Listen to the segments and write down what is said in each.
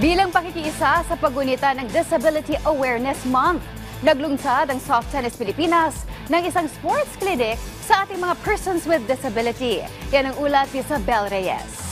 Bilang pakikiisa sa pagunita ng Disability Awareness Month, naglungsad ang Soft Tennis Pilipinas ng isang sports clinic sa ating mga persons with disability. Yan ang ulat ni Isabel Reyes.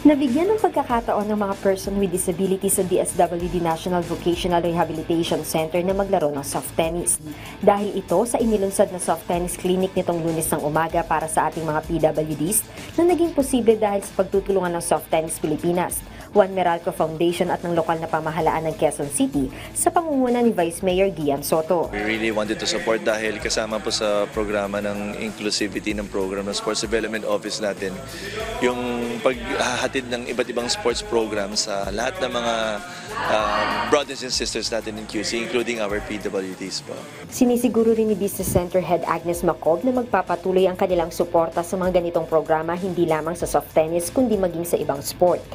Nabigyan ng pagkakataon ng mga person with disability sa DSWD National Vocational Rehabilitation Center na maglaro ng soft tennis. Dahil ito sa inilunsad na soft tennis clinic nitong Lunes ng umaga para sa ating mga PWDs na naging posible dahil sa pagtutulungan ng Soft Tennis Pilipinas, Juan Meralco Foundation at ng lokal na pamahalaan ng Quezon City sa pangunguna ni Vice Mayor Gian Soto. We really wanted to support dahil kasama po sa programa ng inclusivity ng program ng Sports Development Office natin yung paghahatid ng iba't ibang sports program sa lahat ng mga brothers and sisters natin in QC, including our PWDs po. Sinisiguro rin ni Business Center Head Agnes Macob na magpapatuloy ang kanilang suporta sa mga ganitong programa hindi lamang sa soft tennis kundi maging sa ibang sport.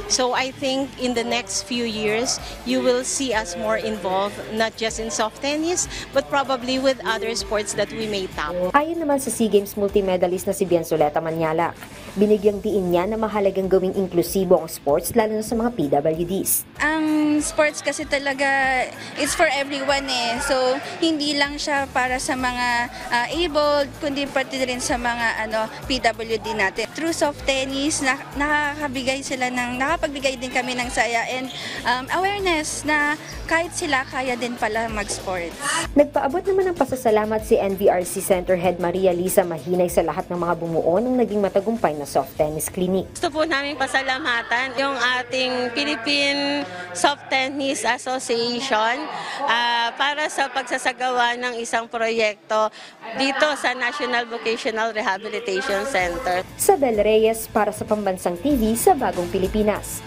So I think in the next few years, you will see us more involved, not just in soft tennis, but probably with other sports that we may tap. Ayon naman sa SEA Games multimedalist na si Biansoleta Manyalak, binigyang diin niya na mahalagang gawing inklusibo ang sports lalo na sa mga PWDs. Ang sports kasi talaga it's for everyone eh. So hindi lang siya para sa mga able, kundi pati rin sa mga PWD natin. Through soft tennis, nakapagbigay din kami ng saya and awareness na kahit sila kaya din pala mag-sports. Nagpaabot naman ng pasasalamat si NVRC Center Head Maria Lisa Mahinay sa lahat ng mga bumuo ng naging matagumpay na soft tennis clinic. Gusto po namin pasalamatan yung ating Philippine Soft Tennis Association para sa pagsasagawa ng isang proyekto dito sa National Vocational Rehabilitation Center. Isabel Reyes para sa Pambansang TV sa Bagong Pilipinas.